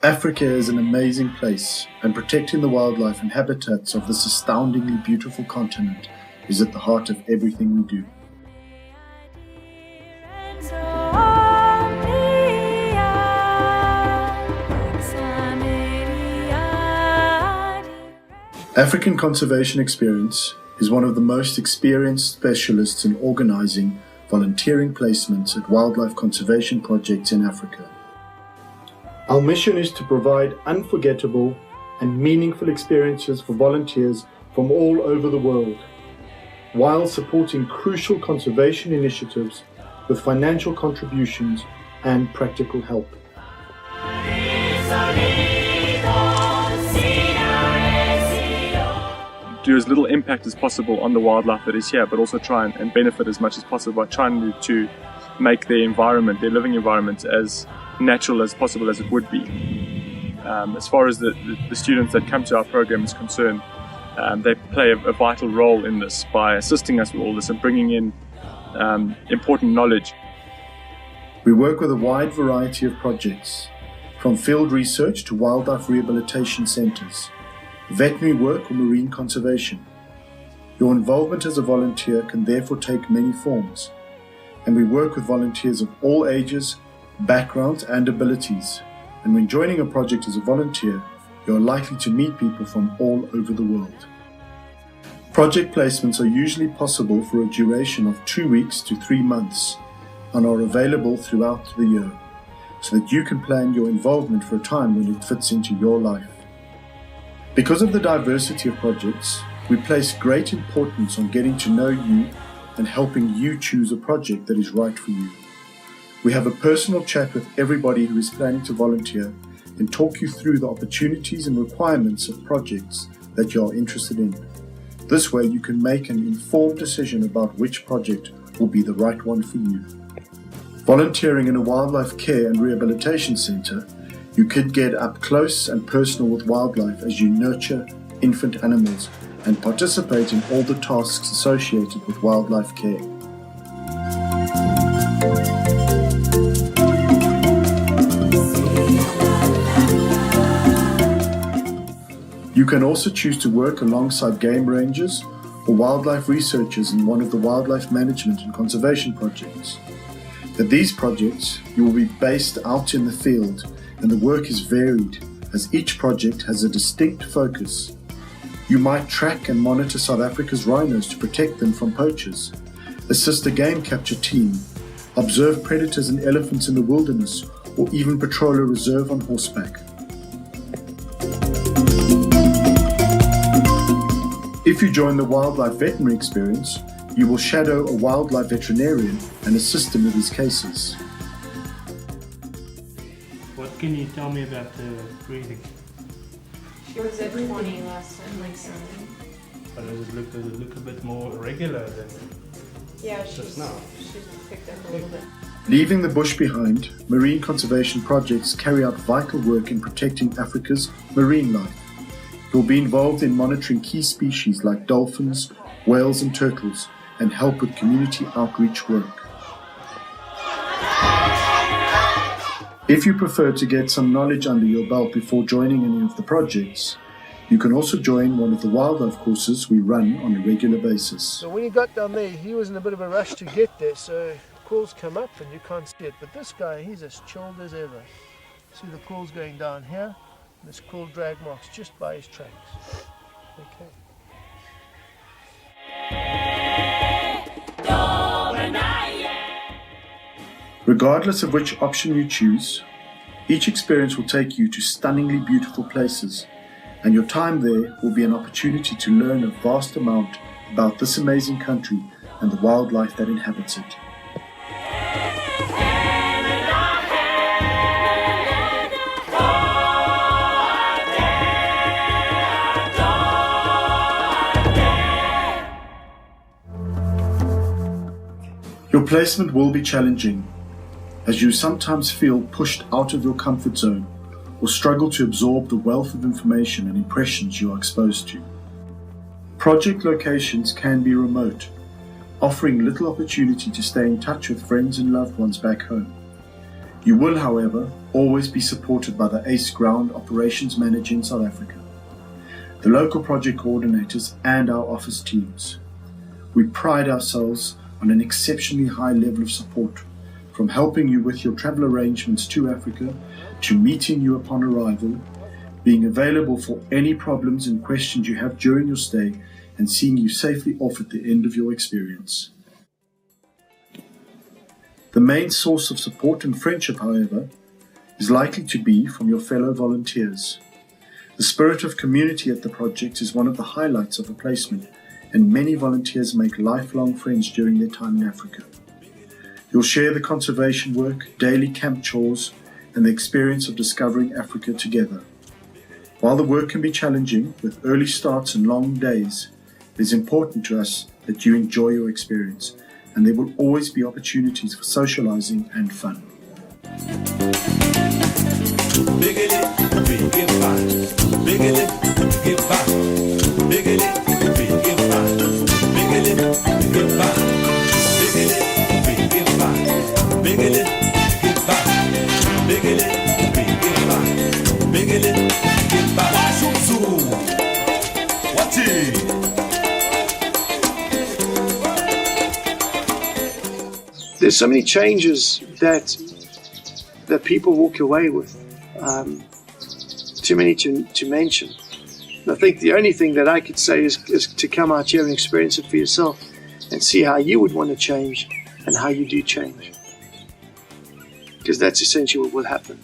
Africa is an amazing place, and protecting the wildlife and habitats of this astoundingly beautiful continent is at the heart of everything we do. African Conservation Experience is one of the most experienced specialists in organizing volunteering placements at wildlife conservation projects in Africa. Our mission is to provide unforgettable and meaningful experiences for volunteers from all over the world, while supporting crucial conservation initiatives with financial contributions and practical help. Do as little impact as possible on the wildlife that is here, but also try and benefit as much as possible by trying to make their environment, their living environment, as natural as possible as it would be. As far as the students that come to our program is concerned, they play a vital role in this by assisting us with all this and bringing in important knowledge. We work with a wide variety of projects, from field research to wildlife rehabilitation centres, veterinary work or marine conservation. Your involvement as a volunteer can therefore take many forms, and we work with volunteers of all ages, backgrounds and abilities. And when joining a project as a volunteer, you are likely to meet people from all over the world. Project placements are usually possible for a duration of 2 weeks to 3 months and are available throughout the year, so that you can plan your involvement for a time when it fits into your life. Because of the diversity of projects, we place great importance on getting to know you and helping you choose a project that is right for you. We have a personal chat with everybody who is planning to volunteer and talk you through the opportunities and requirements of projects that you are interested in. This way you can make an informed decision about which project will be the right one for you. Volunteering in a wildlife care and rehabilitation centre, you could get up close and personal with wildlife as you nurture infant animals and participate in all the tasks associated with wildlife care. You can also choose to work alongside game rangers or wildlife researchers in one of the wildlife management and conservation projects. At these projects, you will be based out in the field, and the work is varied as each project has a distinct focus. You might track and monitor South Africa's rhinos to protect them from poachers, assist a game capture team, observe predators and elephants in the wilderness, or even patrol a reserve on horseback. If you join the Wildlife Veterinary Experience, you will shadow a wildlife veterinarian and assist him with his cases. What can you tell me about the breeding? She was at 20 last time, like so. But does it look a bit more regular than She's picked up a little bit. Leaving the bush behind, marine conservation projects carry out vital work in protecting Africa's marine life. You'll be involved in monitoring key species like dolphins, whales and turtles, and help with community outreach work. If you prefer to get some knowledge under your belt before joining any of the projects, you can also join one of the wildlife courses we run on a regular basis. So when he got down there, he was in a bit of a rush to get there, so quills come up and you can't see it. But this guy, he's as chilled as ever. See the quills going down here? This quill drag marks just by his tracks. Okay. Regardless of which option you choose, each experience will take you to stunningly beautiful places, and your time there will be an opportunity to learn a vast amount about this amazing country and the wildlife that inhabits it. Your placement will be challenging, as you sometimes feel pushed out of your comfort zone or struggle to absorb the wealth of information and impressions you are exposed to. Project locations can be remote, offering little opportunity to stay in touch with friends and loved ones back home. You will, however, always be supported by the ACE Ground Operations Manager in South Africa, the local project coordinators and our office teams. We pride ourselves on an exceptionally high level of support, from helping you with your travel arrangements to Africa, to meeting you upon arrival, being available for any problems and questions you have during your stay, and seeing you safely off at the end of your experience. The main source of support and friendship, however, is likely to be from your fellow volunteers. The spirit of community at the project is one of the highlights of the placement, and many volunteers make lifelong friends during their time in Africa. You'll share the conservation work, daily camp chores, and the experience of discovering Africa together. While the work can be challenging, with early starts and long days, it is important to us that you enjoy your experience, and there will always be opportunities for socializing and fun. There's so many changes that people walk away with. Too many to mention. And I think the only thing that I could say is to come out here and experience it for yourself and see how you would want to change and how you do change. Because that's essentially what will happen.